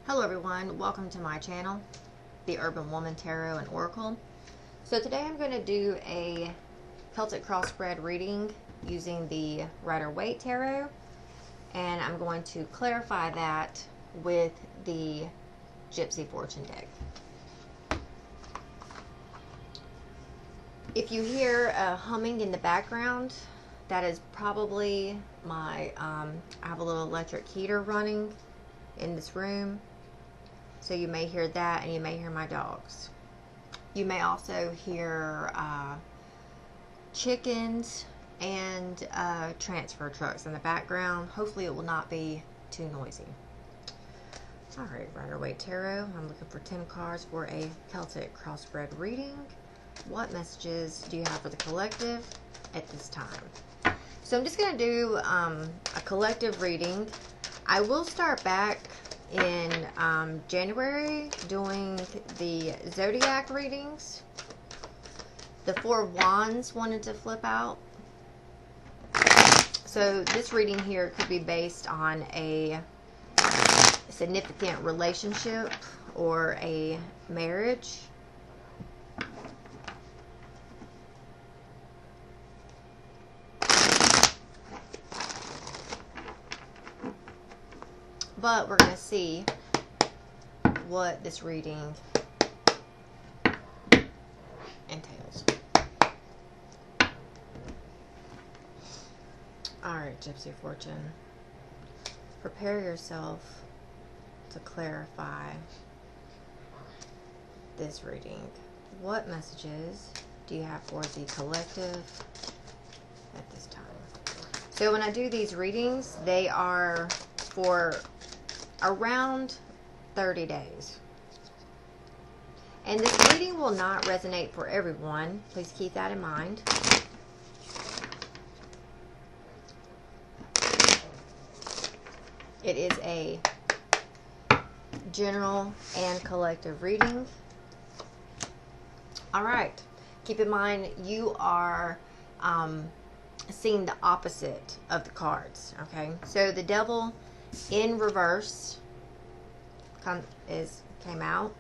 Hello everyone, welcome to my channel, The Urban Woman Tarot and Oracle. So today I'm going to do a Celtic crossbred reading using the Rider-Waite Tarot, and I'm going to clarify that with the Gypsy Fortune deck. If you hear humming in the background, that is probably my, I have a little electric heater running in this room. So you may hear that, and you may hear my dogs. You may also hear chickens and transfer trucks in the background. Hopefully it will not be too noisy. Alright, Rider-Waite Tarot. I'm looking for 10 cards for a Celtic crossbred reading. What messages do you have for the collective at this time? So I'm just going to do a collective reading. I will start back in January doing the zodiac readings. The Four of Wands wanted to flip out. So this reading here could be based on a significant relationship or a marriage. But we're going to see what this reading entails. Alright, Gypsy Fortune. Prepare yourself to clarify this reading. What messages do you have for the collective at this time? So when I do these readings, they are for around 30 days. And this reading will not resonate for everyone. Please keep that in mind. It is a general and collective reading. Alright. Keep in mind you are seeing the opposite of the cards. Okay. So the Devil in reverse came out.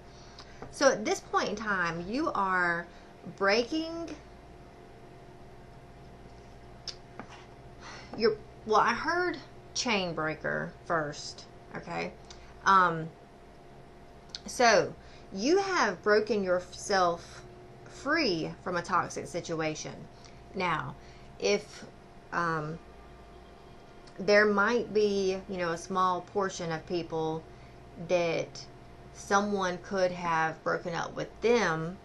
So at this point in time, you are breaking your, well, I heard chain breaker first. Okay. So you have broken yourself free from a toxic situation. Now, if there might be, you know, a small portion of people that someone could have broken up with them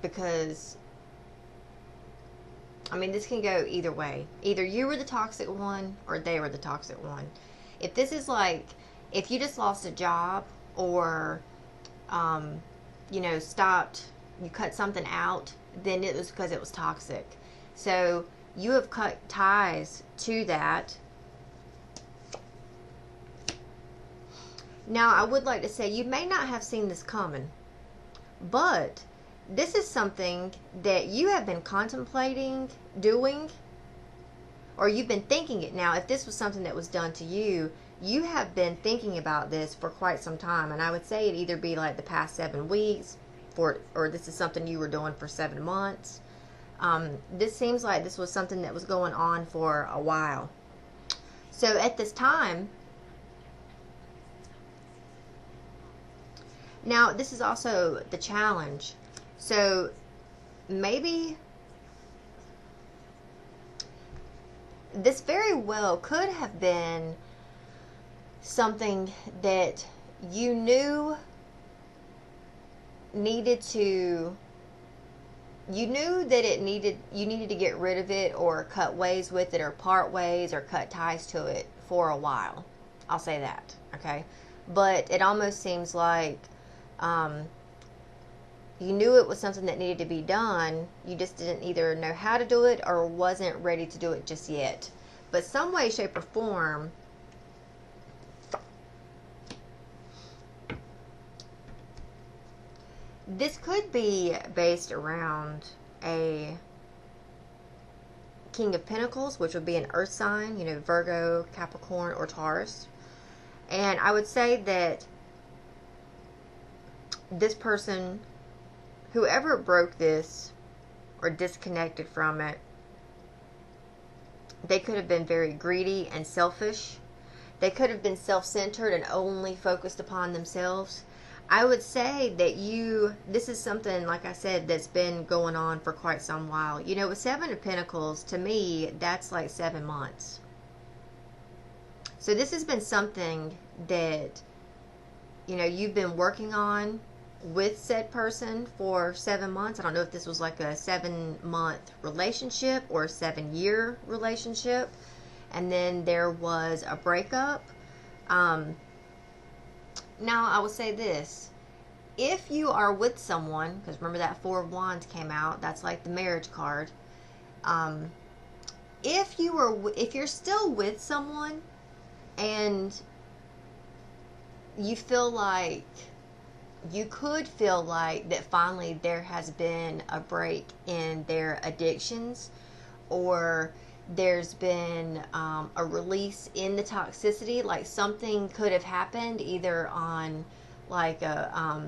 because, I mean, this can go either way. Either you were the toxic one or they were the toxic one. If this is like, if you just lost a job or, you know, you cut something out, then it was because it was toxic. So you have cut ties to that. Now, I would like to say you may not have seen this coming, but this is something that you have been contemplating doing, or you've been thinking it. Now, if this was something that was done to you, you have been thinking about this for quite some time, and I would say it either be like the past 7 weeks, or this is something you were doing for 7 months. This seems like this was something that was going on for a while. So at this time, now this is also the challenge. So maybe this very well could have been something that you knew needed to, you knew that you needed to get rid of it or cut ways with it or part ways or cut ties to it for a while. I'll say that, okay? But it almost seems like you knew it was something that needed to be done. You just didn't either know how to do it or wasn't ready to do it just yet. But some way, shape, or form, this could be based around a King of Pentacles, which would be an earth sign, you know, Virgo, Capricorn, or Taurus. And I would say that this person, whoever broke this or disconnected from it, they could have been very greedy and selfish. They could have been self-centered and only focused upon themselves. I would say that this is something, like I said, that's been going on for quite some while. You know, with Seven of Pentacles, to me, that's like 7 months. So this has been something that, you know, you've been working on with said person for 7 months. I don't know if this was like a 7-month relationship or a 7-year relationship. And then there was a breakup. Now, I will say this. If you are with someone, because remember that Four of Wands came out, that's like the marriage card. If you're still with someone and you feel like, you could feel like that finally there has been a break in their addictions, or there's been a release in the toxicity, like something could have happened either on like a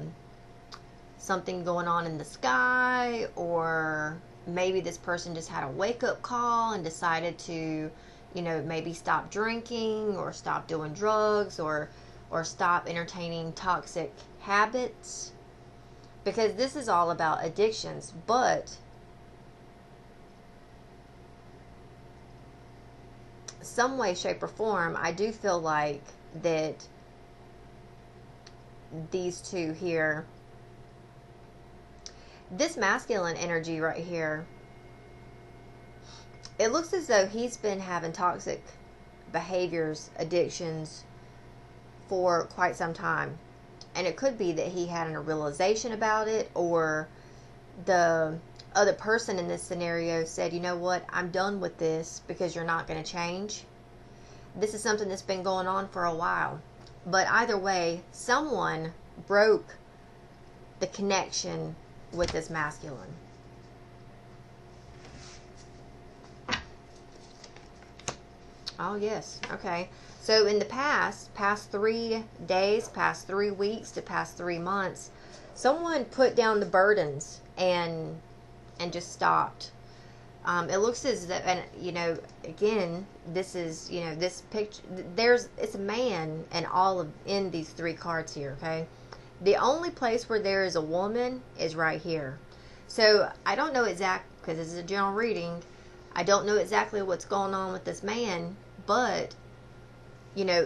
something going on in the sky, or maybe this person just had a wake-up call and decided to, you know, maybe stop drinking or stop doing drugs, or stop entertaining toxic habits, because this is all about addictions. But some way, shape, or form, I do feel like that these two here, this masculine energy right here, it looks as though he's been having toxic behaviors, addictions for quite some time. And it could be that he had a realization about it, or the other person in this scenario said, you know what, I'm done with this because you're not going to change. This is something that's been going on for a while. But either way, someone broke the connection with this masculine. Oh, yes. Okay. So in the past 3 days, past 3 weeks to past 3 months, someone put down the burdens and just stopped. It looks as though, and you know, again, this is, you know, this picture, it's a man in these 3 cards here, okay? The only place where there is a woman is right here. So I don't know exactly, because this is a general reading, I don't know exactly what's going on with this man, but, you know,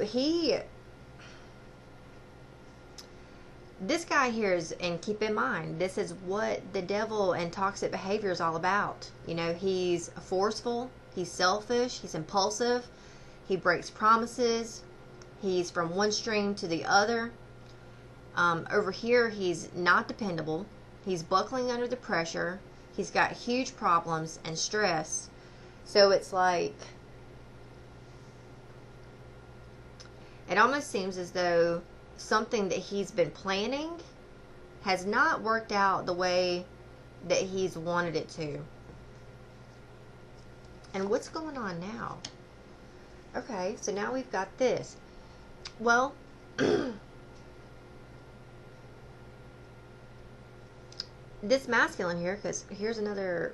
this guy here is, and keep in mind, this is what the devil and toxic behavior is all about. You know, he's forceful, he's selfish, he's impulsive, he breaks promises, he's from one extreme to the other. Over here, he's not dependable, he's buckling under the pressure, he's got huge problems and stress. So it's like, it almost seems as though something that he's been planning has not worked out the way that he's wanted it to. And what's going on now? Okay, so now we've got this. Well, this masculine here, because here's another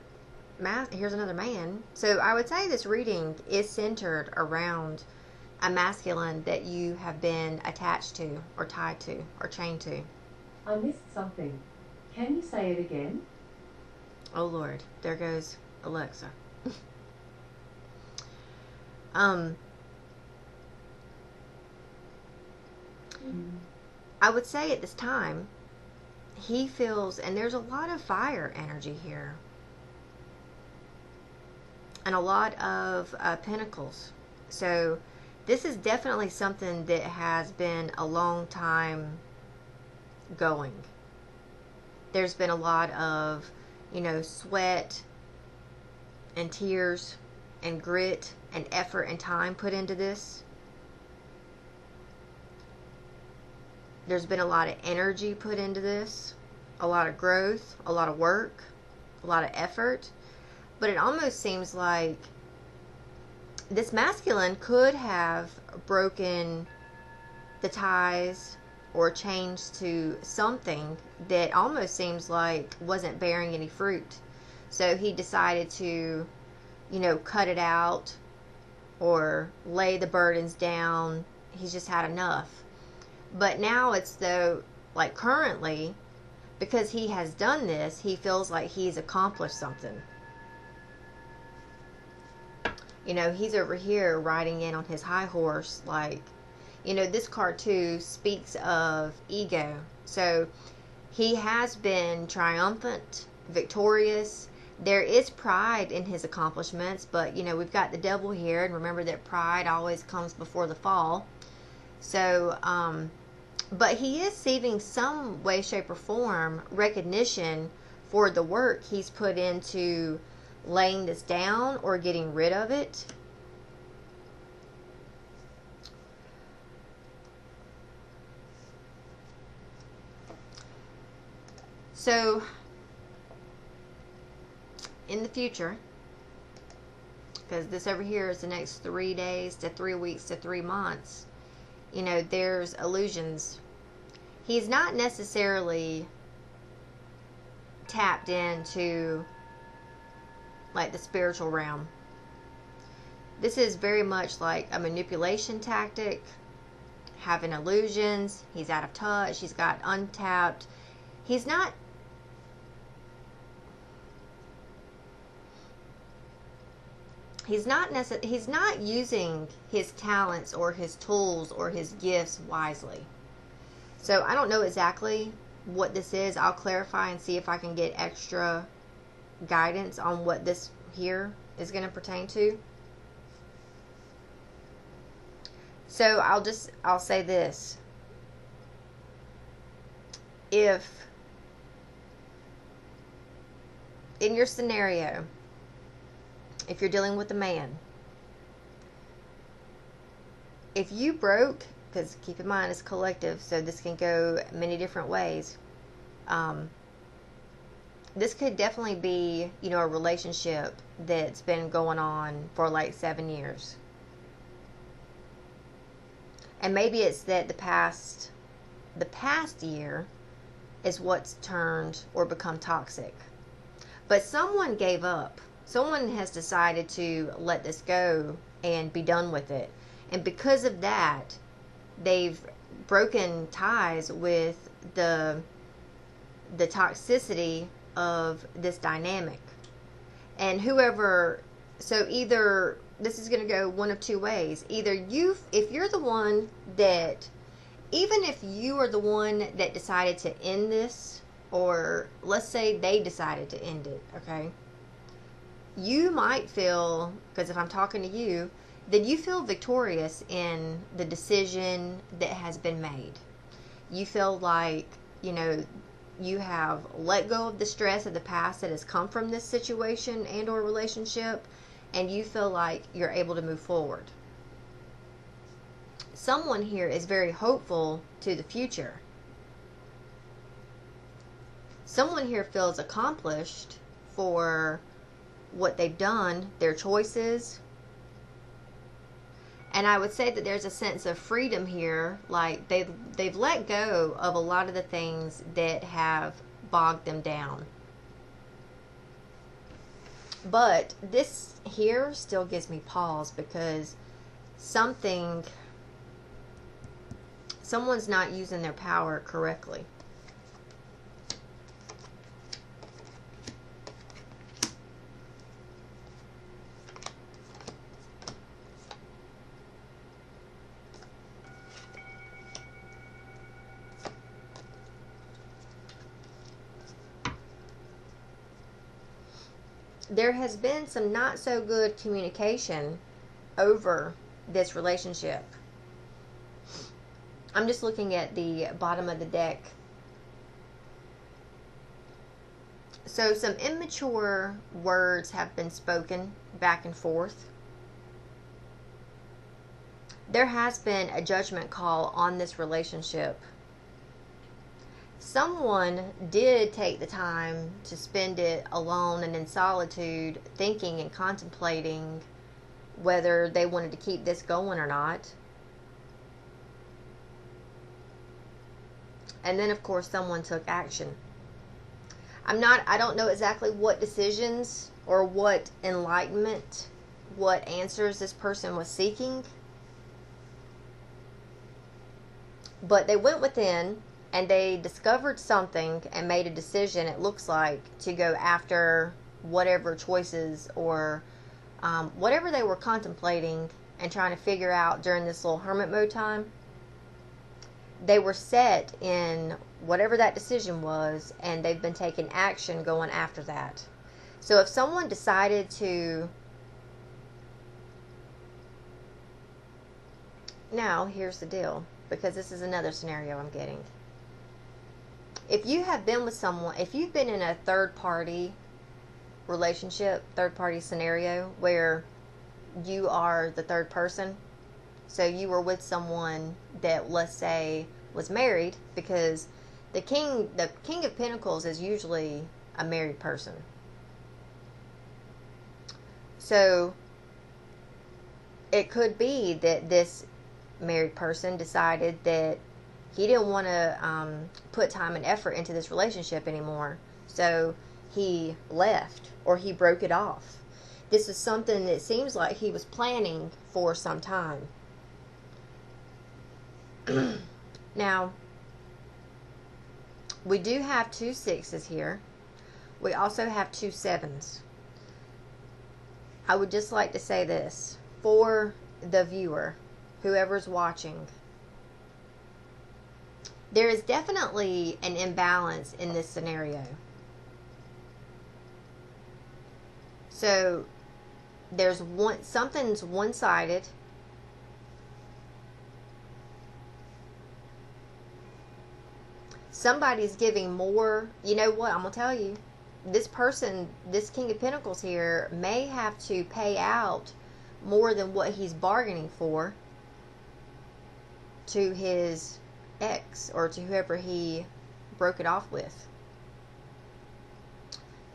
man. So I would say this reading is centered around a masculine that you have been attached to, or tied to, or chained to. I missed something. Can you say it again? Oh Lord, there goes Alexa. I would say at this time, he feels, and there's a lot of fire energy here, and a lot of pentacles. So this is definitely something that has been a long time going. There's been a lot of, you know, sweat and tears and grit and effort and time put into this. There's been a lot of energy put into this, a lot of growth, a lot of work, a lot of effort. But it almost seems like this masculine could have broken the ties or change to something that almost seems like wasn't bearing any fruit. So he decided to, cut it out or lay the burdens down. He's just had enough. But now it's though, like currently, because he has done this, he feels like he's accomplished something. He's over here riding in on his high horse, like, this card too speaks of ego. So he has been triumphant, victorious. There is pride in his accomplishments, but, we've got the devil here, and remember that pride always comes before the fall. So, but he is receiving some way, shape, or form recognition for the work he's put into laying this down or getting rid of it. So, in the future, because this over here is the next 3 days to 3 weeks to 3 months, there's illusions. He's not necessarily tapped into like the spiritual realm. This is very much like a manipulation tactic, having illusions. He's out of touch. He's got untapped. He's not using his talents or his tools or his gifts wisely. So I don't know exactly what this is. I'll clarify and see if I can get extra guidance on what this here is going to pertain to. So I'll say this. If in your scenario, if you're dealing with a man, if you broke, because keep in mind it's collective, so this can go many different ways. This could definitely be, a relationship that's been going on for like 7 years. And maybe it's that the past year is what's turned or become toxic. But someone gave up. Someone has decided to let this go and be done with it. And because of that, they've broken ties with the toxicity of this dynamic. And so either this is going to go one of two ways. Either if you're the one that, even if you are the one that decided to end this, or let's say they decided to end it, okay? You might feel, because if I'm talking to you, then you feel victorious in the decision that has been made. You feel like, you have let go of the stress of the past that has come from this situation and or relationship, and you feel like you're able to move forward. Someone here is very hopeful to the future. Someone here feels accomplished for what they've done, their choices. And I would say that there's a sense of freedom here, like they've let go of a lot of the things that have bogged them down. But this here still gives me pause, because someone's not using their power correctly. There has been some not so good communication over this relationship. I'm just looking at the bottom of the deck. So some immature words have been spoken back and forth. There has been a judgment call on this relationship. Someone did take the time to spend it alone and in solitude, thinking and contemplating whether they wanted to keep this going or not. And then, of course, someone took action. I don't know exactly what decisions or what enlightenment, what answers this person was seeking. But they went within and they discovered something and made a decision, it looks like, to go after whatever choices or whatever they were contemplating and trying to figure out during this little hermit mode time. They were set in whatever that decision was, and they've been taking action going after that. So if someone decided to... Now, here's the deal, because this is another scenario I'm getting. If you have been with someone, if you've been in a third-party relationship, third-party scenario, where you are the third person, so you were with someone that, let's say, was married, because the king of Pentacles is usually a married person. So it could be that this married person decided that he didn't want to put time and effort into this relationship anymore. So he left, or he broke it off. This is something that seems like he was planning for some time. Now, we do have 2 6s here. We also have 2 7s. I would just like to say this for the viewer, whoever's watching. There is definitely an imbalance in this scenario. So there's something's one-sided. Somebody's giving more. You know what? I'm going to tell you. This person, this King of Pentacles here, may have to pay out more than what he's bargaining for to his ex, or to whoever he broke it off with.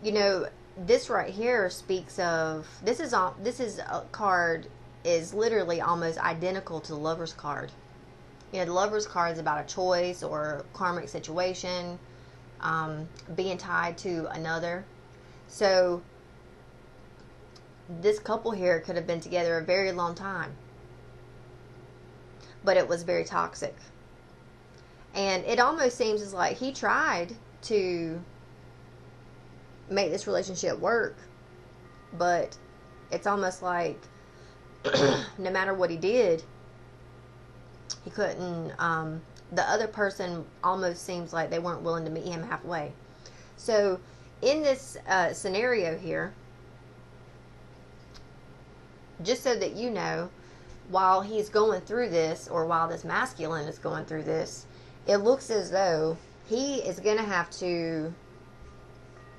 You know, this right here speaks of, this is a card is literally almost identical to the Lover's card. You know, the Lover's card is about a choice or karmic situation, being tied to another. So this couple here could have been together a very long time, but it was very toxic. And it almost seems as like he tried to make this relationship work, but it's almost like no matter what he did, he couldn't. The other person almost seems like they weren't willing to meet him halfway. So in this scenario here, just so that you know, while he's going through this, or while this masculine is going through this, it looks as though he is going to have to,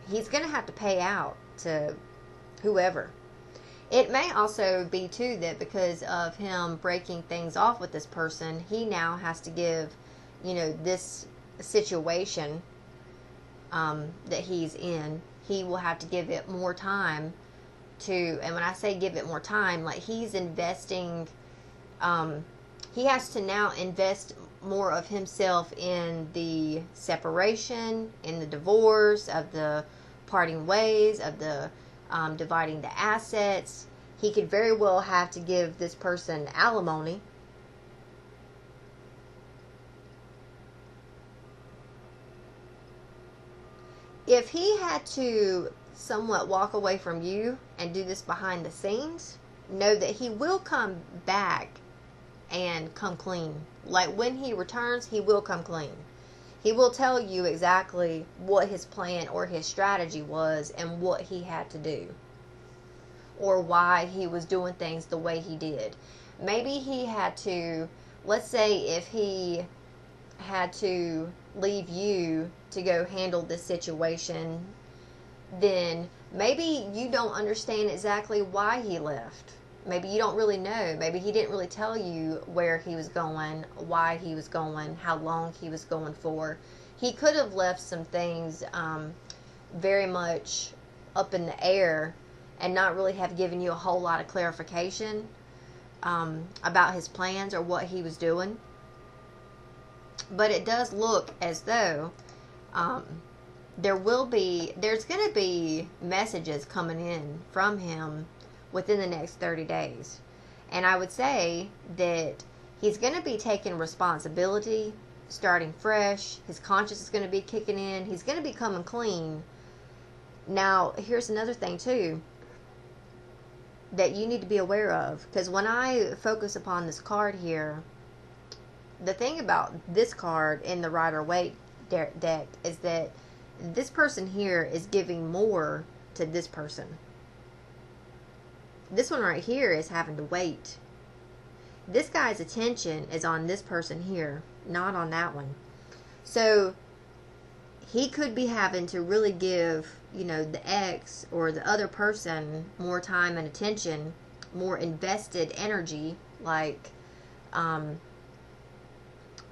he's going to have to pay out to whoever. It may also be, too, that because of him breaking things off with this person, he now has to give, you know, this situation that he's in, he will have to give it more time to, and when I say give it more time, like he's investing, he has to now invest more of himself in the separation, in the divorce, of the parting ways, of the dividing the assets. He could very well have to give this person alimony. If he had to somewhat walk away from you and do this behind the scenes, know that he will come back and come clean. Like when he returns, he will come clean. He will tell you exactly what his plan or his strategy was and what he had to do, or why he was doing things the way he did. Maybe he had to, let's say if he had to leave you to go handle this situation, then maybe you don't understand exactly why he left. Maybe you don't really know. Maybe he didn't really tell you where he was going, why he was going, how long he was going for. He could have left some things very much up in the air and not really have given you a whole lot of clarification about his plans or what he was doing. But it does look as though there's going to be messages coming in from him within the next 30 days. And I would say that he's going to be taking responsibility, starting fresh. His conscience is going to be kicking in. He's going to be coming clean. Now, here's another thing, too, that you need to be aware of. Because when I focus upon this card here, the thing about this card in the Rider-Waite deck is that this person here is giving more to this person. This one right here is having to wait. This guy's attention is on this person here, not on that one. So he could be having to really give, the ex or the other person more time and attention, more invested energy, like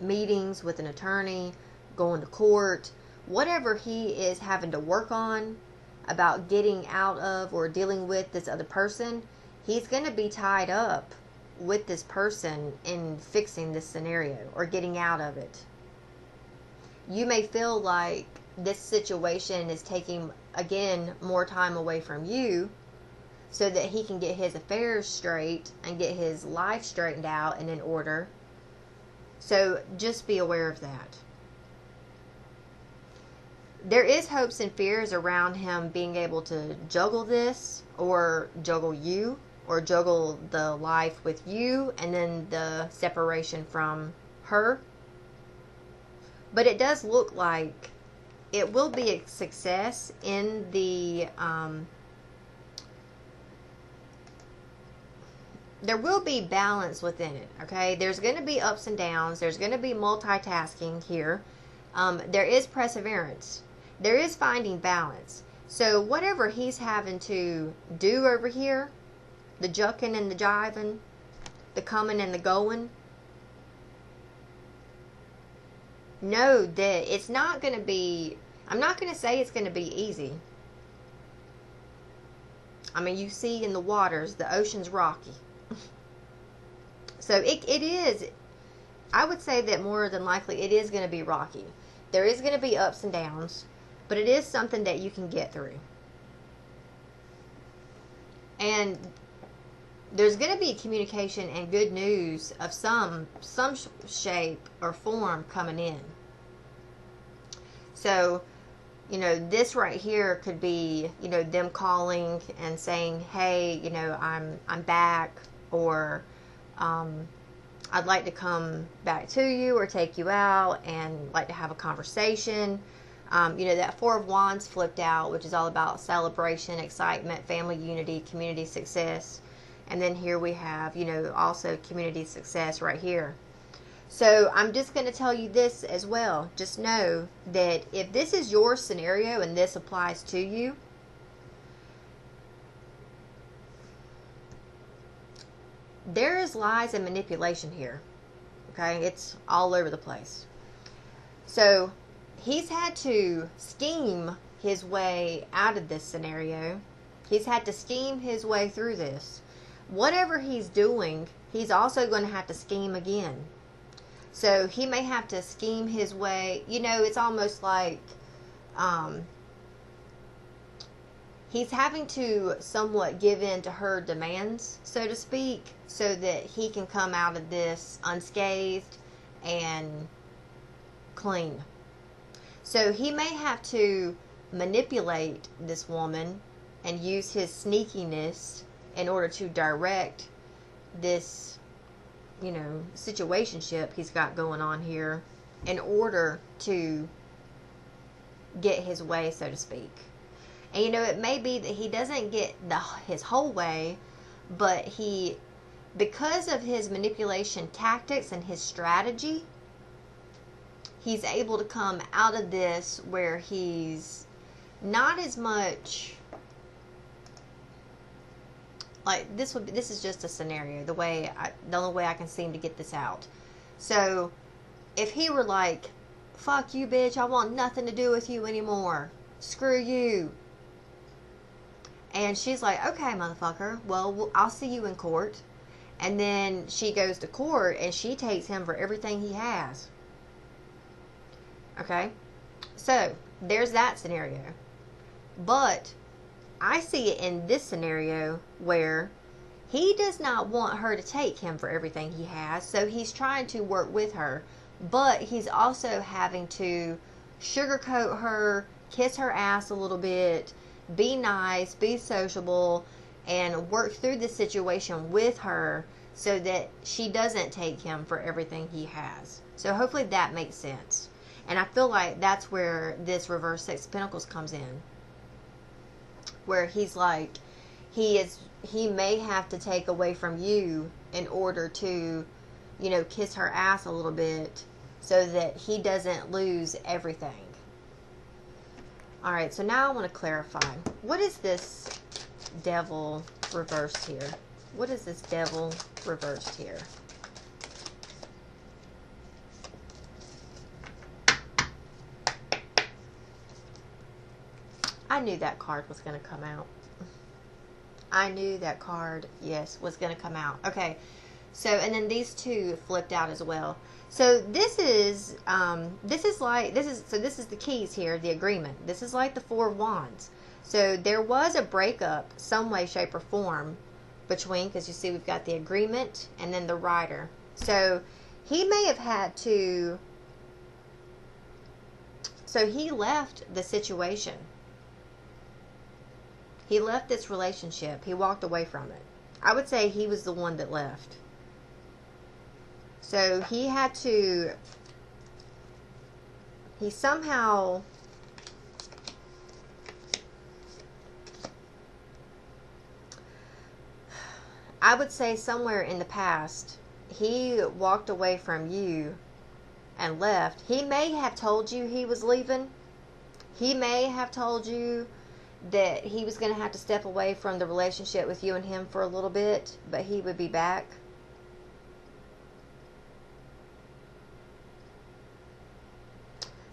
meetings with an attorney, going to court, whatever he is having to work on about getting out of or dealing with this other person, he's going to be tied up with this person in fixing this scenario or getting out of it. You may feel like this situation is taking, again, more time away from you so that he can get his affairs straight and get his life straightened out and in order. So just be aware of that. There is hopes and fears around him being able to juggle this, or juggle you, or juggle the life with you, and then the separation from her. But it does look like it will be a success in the, there will be balance within it, okay? There's going to be ups and downs. There's going to be multitasking here. There is perseverance. There is finding balance. So whatever he's having to do over here, the jucking and the jiving, the coming and the going, know that it's not going to be, I'm not going to say it's going to be easy. I mean, you see in the waters, the ocean's rocky. So it is, I would say that more than likely it is going to be rocky. There is going to be ups and downs, but it is something that you can get through. And there's going to be communication and good news of some shape or form coming in. So, this right here could be, them calling and saying, hey, I'm back, or I'd like to come back to you or take you out and like to have a conversation. That Four of Wands flipped out, which is all about celebration, excitement, family unity, community success. And then here we have, also community success right here. So I'm just going to tell you this as well. Just know that if this is your scenario and this applies to you, there is lies and manipulation here. Okay? It's all over the place. So he's had to scheme his way out of this scenario. He's had to scheme his way through this. Whatever he's doing, he's also going to have to scheme again. So he may have to scheme his way. It's almost like he's having to somewhat give in to her demands, so to speak, so that he can come out of this unscathed and clean. So he may have to manipulate this woman and use his sneakiness in order to direct this, situationship he's got going on here in order to get his way, so to speak. And, it may be that he doesn't get his whole way, but because of his manipulation tactics and his strategy, he's able to come out of this where he's not as much like this is just a scenario, the only way I can seem to get this out. So if he were like, fuck you, bitch, I want nothing to do with you anymore, screw you, and she's like, okay, motherfucker, well, I'll see you in court. And then she goes to court and she takes him for everything he has. Okay? So, there's that scenario. But I see it in this scenario where he does not want her to take him for everything he has, so he's trying to work with her, but he's also having to sugarcoat her, kiss her ass a little bit, be nice, be sociable, and work through the situation with her so that she doesn't take him for everything he has. So hopefully that makes sense. And I feel like that's where this reverse Six of Pentacles comes in. Where he's like, he may have to take away from you in order to, you know, kiss her ass a little bit so that he doesn't lose everything. Alright, so now I want to clarify. What is this devil reversed here? What is this devil reversed here? I knew that card was going to come out. I knew that card, yes, was going to come out. Okay, so, and then these two flipped out as well. So this is the keys here, the agreement. This is like the Four of Wands. So there was a breakup, some way, shape, or form between, because you see we've got the agreement and then the Rider. So he may have had to, so he left the situation. He left this relationship. He walked away from it. I would say he was the one that left. So he had to, he somehow, I would say somewhere in the past, he walked away from you and left. He may have told you he was leaving. He may have told you that he was going to have to step away from the relationship with you and him for a little bit, but he would be back.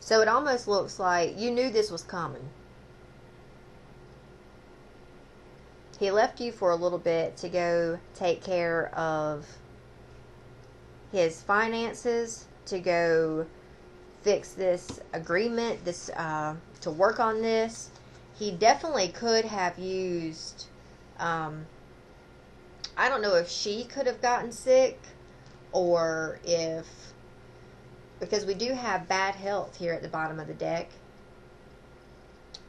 So it almost looks like you knew this was coming. He left you for a little bit to go take care of his finances, to go fix this agreement, to work on this. He definitely could have used, I don't know if she could have gotten sick, or if, because we do have bad health here at the bottom of the deck.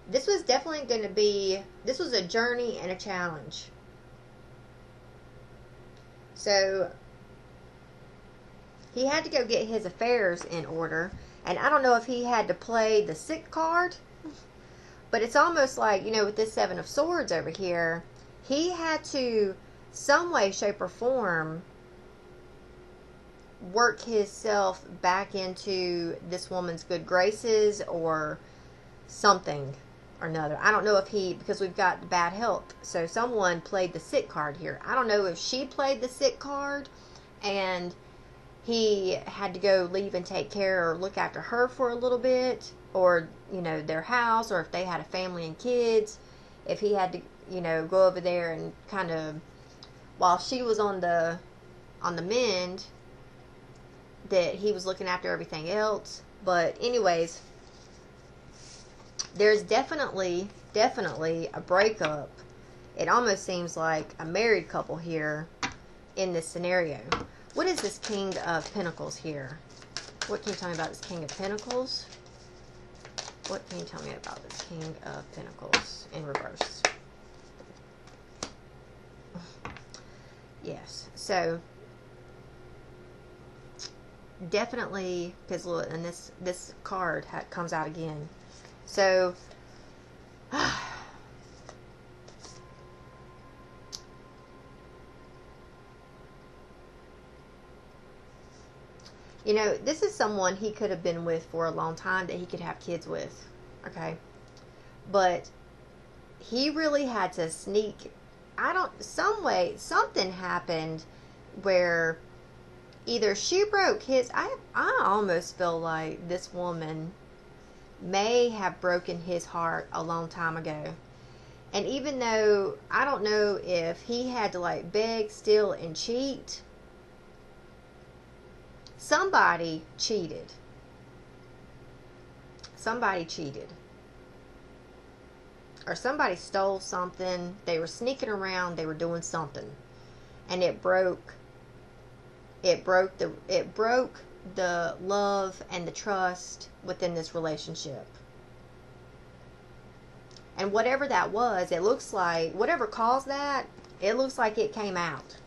This was definitely going to be, this was a journey and a challenge. So he had to go get his affairs in order. And I don't know if he had to play the sick card, but it's almost like, you know, with this Seven of Swords over here, he had to, some way, shape, or form, work himself back into this woman's good graces or something or another. I don't know if he, because we've got bad health, so someone played the sick card here. I don't know if she played the sick card and he had to go leave and take care or look after her for a little bit, or, you know, their house, or if they had a family and kids, if he had to, you know, go over there and kind of, while she was on the mend, that he was looking after everything else. But anyways, there's definitely a breakup. It almost seems like a married couple here in this scenario. What is this King of Pentacles here? What can you tell me about this King of Pentacles? What can you tell me about this King of Pentacles in reverse? Yes, so definitely, because look, and this card comes out again. So you know, this is someone he could have been with for a long time, that he could have kids with, okay? But he really had to sneak, some way, something happened where either she broke his, I almost feel like this woman may have broken his heart a long time ago. And even though, I don't know if he had to like beg, steal, and cheat, somebody cheated. somebody cheated. Or somebody stole something. They were sneaking around. They were doing something. And it broke the love and the trust within this relationship. And whatever that was, it looks like, whatever caused that, it looks like it came out.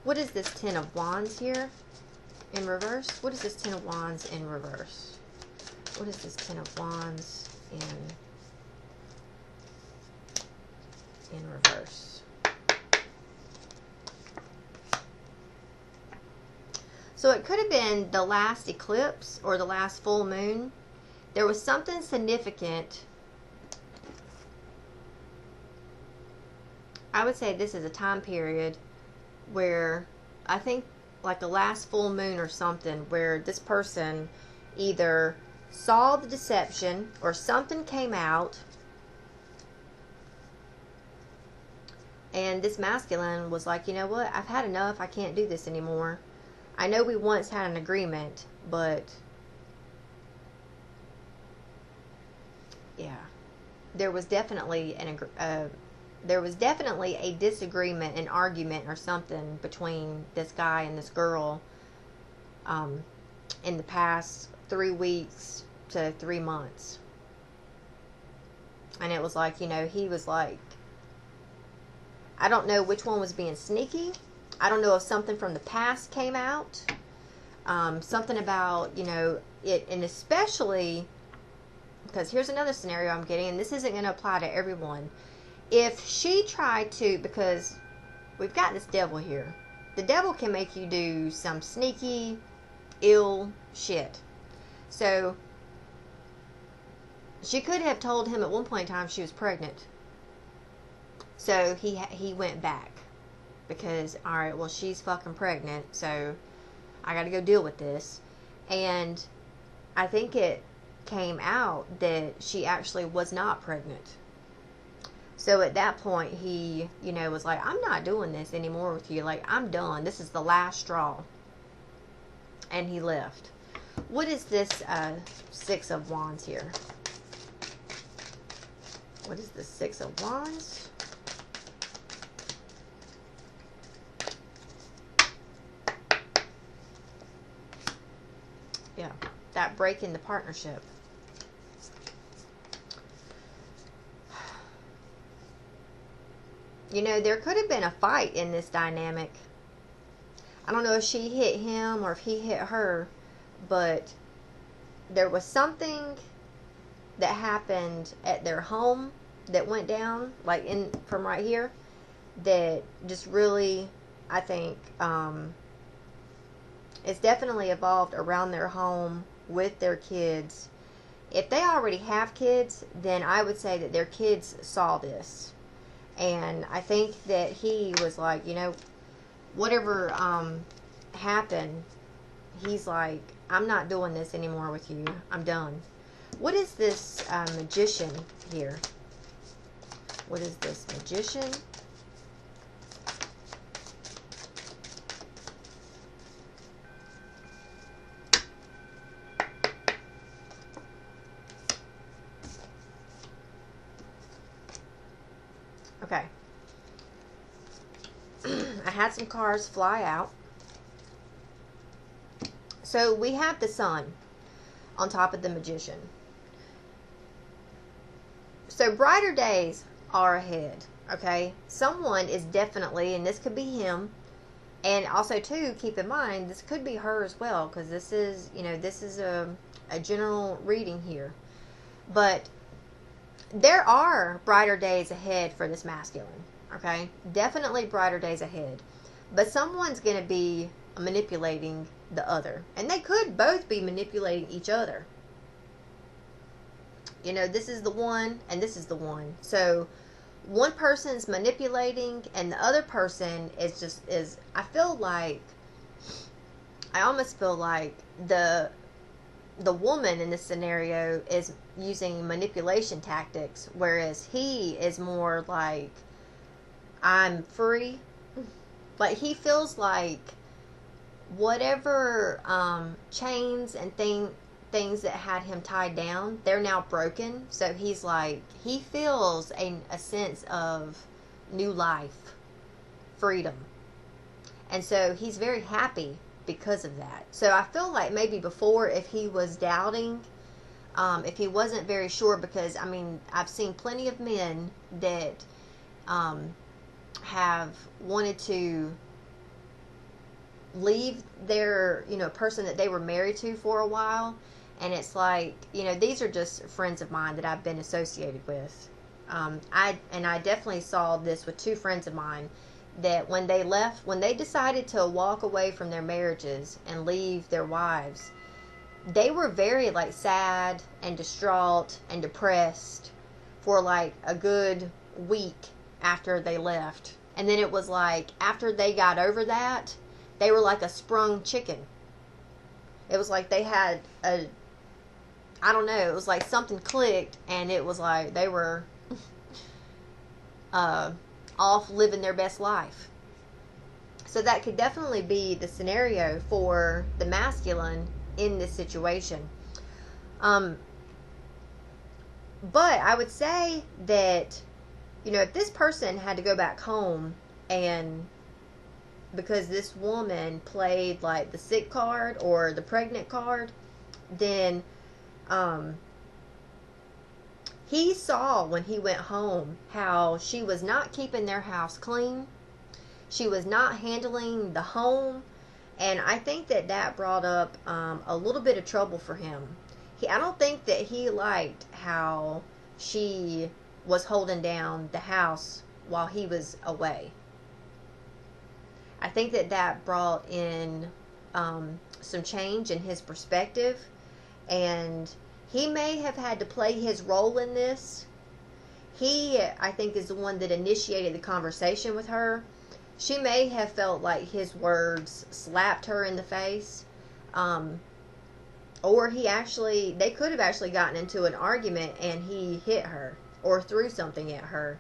What is this Ten of Wands here in reverse? What is this Ten of Wands in reverse? What is this Ten of Wands in reverse? So it could have been the last eclipse or the last full moon. There was something significant. I would say this is a time period where I think like the last full moon or something, where this person either saw the deception or something came out, and this masculine was like, you know what, I've had enough, I can't do this anymore. I know we once had an agreement, but yeah, there was definitely a disagreement, an argument or something between this guy and this girl in the past 3 weeks to 3 months. And it was like, you know, he was like, I don't know which one was being sneaky. I don't know if something from the past came out. Something about, you know, it, and especially, because here's another scenario I'm getting, and this isn't going to apply to everyone. If she tried to, because we've got this devil here. The devil can make you do some sneaky, ill shit. So, she could have told him at one point in time she was pregnant. So, he went back. Because, alright, well, she's fucking pregnant, so I gotta go deal with this. And I think it came out that she actually was not pregnant. So at that point, he, you know, was like, I'm not doing this anymore with you. Like, I'm done. This is the last straw. And he left. What is this Six of Wands here? What is the Six of Wands? Yeah, that break in the partnership. You know, there could have been a fight in this dynamic. I don't know if she hit him or if he hit her, but there was something that happened at their home that went down, like in from right here, that just really, I think, it's definitely evolved around their home with their kids. If they already have kids, then I would say that their kids saw this. And I think that he was like, you know, whatever happened, he's like, I'm not doing this anymore with you. I'm done. What is this magician here? What is this magician? Okay. I had some cards fly out. So we have the sun on top of the magician. So brighter days are ahead. Okay. Someone is definitely, and this could be him. And also too, keep in mind, this could be her as well. Because this is, you know, this is a general reading here. But there are brighter days ahead for this masculine, okay? Definitely brighter days ahead. But someone's going to be manipulating the other. And they could both be manipulating each other. You know, this is the one and this is the one. So, one person's manipulating and the other person is I almost feel like the woman in this scenario is using manipulation tactics, whereas he is more like, I'm free. Like, he feels like whatever chains and things that had him tied down, they're now broken. So he's like, he feels a sense of new life, freedom. And so he's very happy because of that. So I feel like maybe before, if he was doubting, if he wasn't very sure, because I mean, I've seen plenty of men that have wanted to leave their, person that they were married to for a while. And it's like, these are just friends of mine that I've been associated with. I definitely saw this with two friends of mine, that when they decided to walk away from their marriages and leave their wives, they were very like sad and distraught and depressed for like a good week after they left. And then it was like, after they got over that, they were like a sprung chicken. It was like they had I don't know, it was like something clicked, and it was like they were off living their best life. So that could definitely be the scenario for the masculine in this situation. But I would say that, if this person had to go back home, and because this woman played like the sick card or the pregnant card, then he saw when he went home how she was not keeping their house clean. She was not handling the home. And I think that brought up a little bit of trouble for him. I don't think that he liked how she was holding down the house while he was away. I think that brought in some change in his perspective. And he may have had to play his role in this. He, I think, is the one that initiated the conversation with her. She may have felt like his words slapped her in the face. Or they could have actually gotten into an argument and he hit her or threw something at her.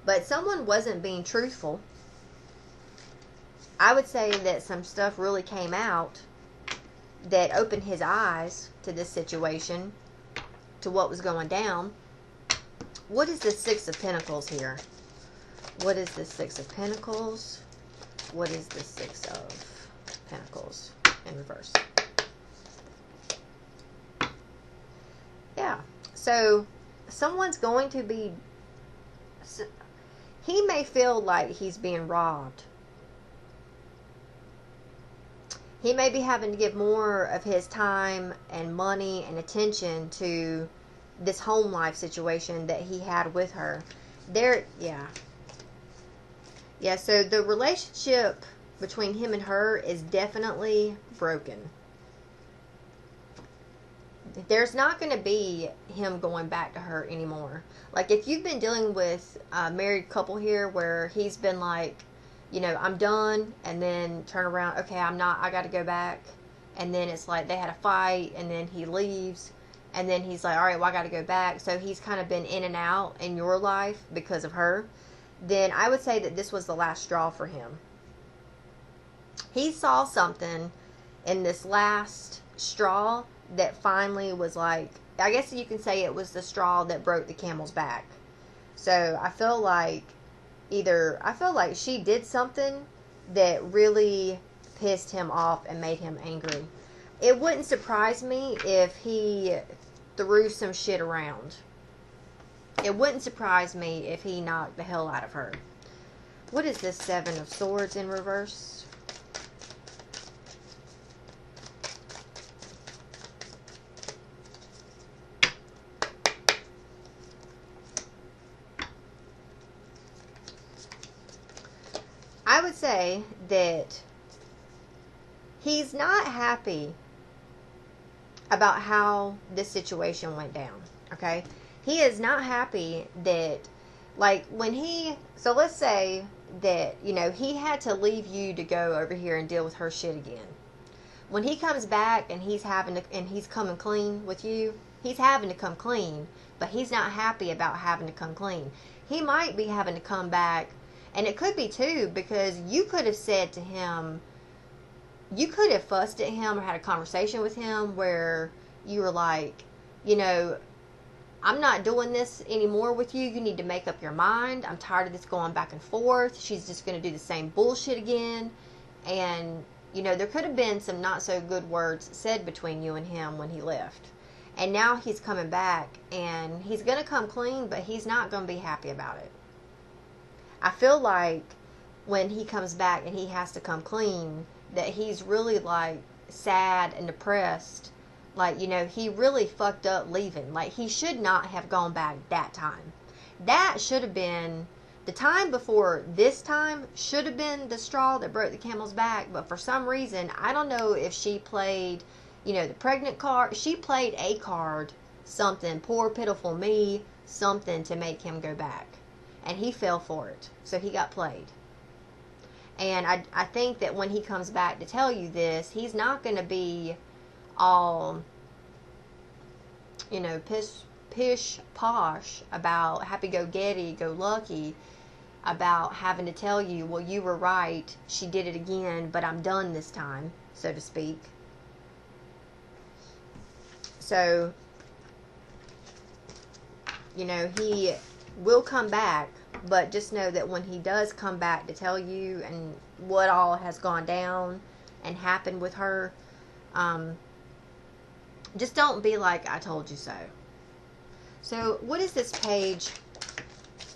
But someone wasn't being truthful. I would say that some stuff really came out that opened his eyes to this situation, to what was going down. What is the Six of Pentacles here? What is the Six of Pentacles? What is the Six of Pentacles in reverse? Yeah. So someone's going to be... He may feel like he's being robbed. He may be having to give more of his time and money and attention to this home life situation that he had with her. Yeah, so the relationship between him and her is definitely broken. There's not going to be him going back to her anymore. Like, if you've been dealing with a married couple here where he's been like, I'm done, and then turn around, okay, I got to go back, and then it's like they had a fight, and then he leaves, and then he's like, all right, well, I got to go back. So he's kind of been in and out in your life because of her. Then I would say that this was the last straw for him. He saw something in this last straw that finally was like, I guess you can say it was the straw that broke the camel's back. So I feel like she did something that really pissed him off and made him angry. It wouldn't surprise me if he threw some shit around. It wouldn't surprise me if he knocked the hell out of her. What is this Seven of Swords in reverse? I would say that he's not happy about how this situation went down, okay? He is not happy that, like, so let's say that, he had to leave you to go over here and deal with her shit again. When he comes back and he's coming clean with you, he's having to come clean, but he's not happy about having to come clean. He might be having to come back, and it could be too, because you could have said to him, you could have fussed at him or had a conversation with him where you were like, you know, I'm not doing this anymore with you. You need to make up your mind. I'm tired of this going back and forth. She's just going to do the same bullshit again. And, you know, there could have been some not so good words said between you and him when he left. And now he's coming back and he's going to come clean, but he's not going to be happy about it. I feel like when he comes back and he has to come clean, that he's really like sad and depressed. Like, you know, he really fucked up leaving. Like, he should not have gone back that time. That should have been, the time before this time should have been the straw that broke the camel's back. But for some reason, I don't know if she played, you know, the pregnant card. She played a card, something, poor pitiful me, something to make him go back. And he fell for it. So he got played. And I think that when he comes back to tell you this, he's not going to be all, you know, pish posh about happy-go-getty, go lucky, about having to tell you, well, you were right, she did it again, but I'm done this time, so to speak. So, you know, he will come back, but just know that when he does come back to tell you and what all has gone down and happened with her, just don't be like, I told you so. So, what is this page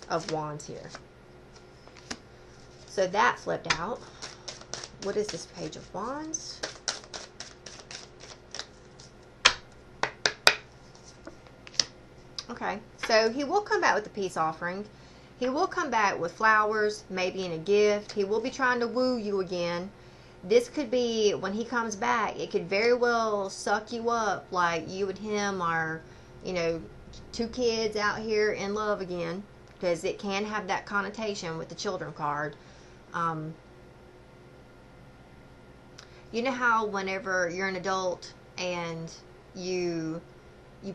of wands here? So, that flipped out. What is this page of wands? Okay, so he will come back with a peace offering. He will come back with flowers, maybe in a gift. He will be trying to woo you again. This could be, when he comes back, it could very well suck you up like you and him are, you know, two kids out here in love again. Because it can have that connotation with the children card. You know how whenever you're an adult and you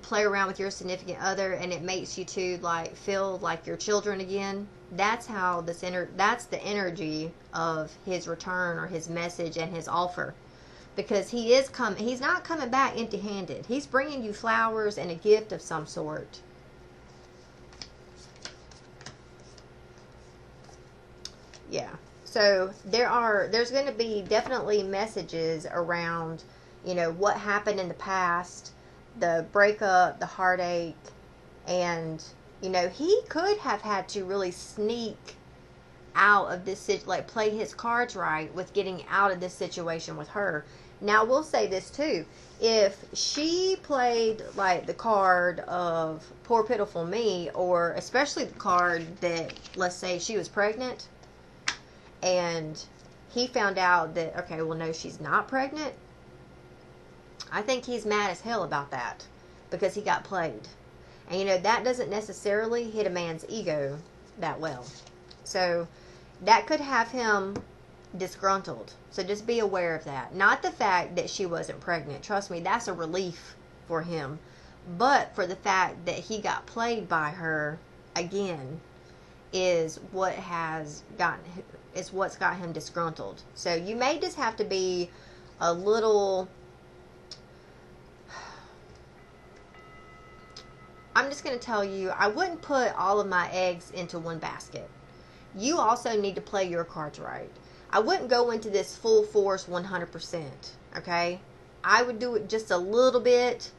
play around with your significant other and it makes you two like feel like your children again? That's how that's the energy of his return or his message and his offer. Because he's not coming back empty-handed. He's bringing you flowers and a gift of some sort. Yeah. So there's going to be definitely messages around, you know, what happened in the past, the breakup, the heartache, and, you know, he could have had to really sneak out of this, like, play his cards right with getting out of this situation with her. Now, we'll say this too. If she played, like, the card of poor pitiful me, or especially the card that, let's say she was pregnant, and he found out that, okay, well, no, she's not pregnant, I think he's mad as hell about that because he got played. And, you know, that doesn't necessarily hit a man's ego that well. So, that could have him disgruntled. So, just be aware of that. Not the fact that she wasn't pregnant. Trust me, that's a relief for him. But for the fact that he got played by her again is what's got him disgruntled. So, you may just have to be a little... I'm just going to tell you, I wouldn't put all of my eggs into one basket. You also need to play your cards right. I wouldn't go into this full force 100%, okay? I would do it just a little bit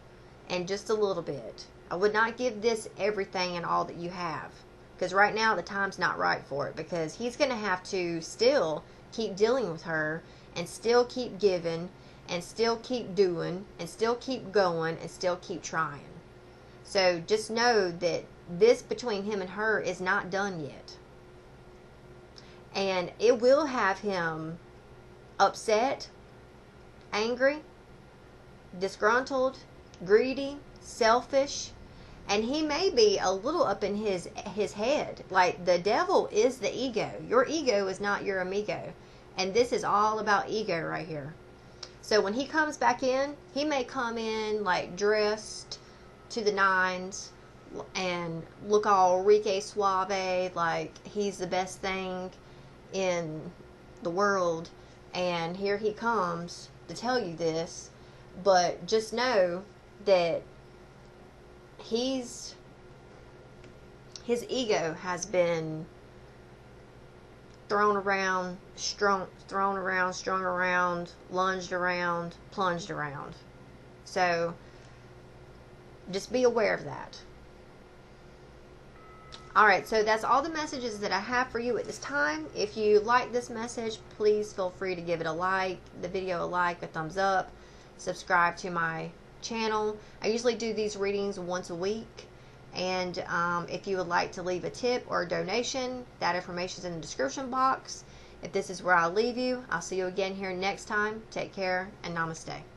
and just a little bit. I would not give this everything and all that you have. Because right now the time's not right for it. Because he's going to have to still keep dealing with her and still keep giving and still keep doing and still keep going and still keep trying. So just know that this between him and her is not done yet. And it will have him upset, angry, disgruntled, greedy, selfish, and he may be a little up in his head. Like, the devil is the ego. Your ego is not your amigo. And this is all about ego right here. So when he comes back in, he may come in like dressed to the nines and look all rique suave, like he's the best thing in the world, and here he comes to tell you this. But just know that his ego has been thrown around, strung around, lunged around, plunged around. So just be aware of that. Alright, so that's all the messages that I have for you at this time. If you like this message, please feel free to give it a like, the video a like, a thumbs up, subscribe to my channel. I usually do these readings once a week. And if you would like to leave a tip or a donation, that information is in the description box. If this is where I'll leave you, I'll see you again here next time. Take care and namaste.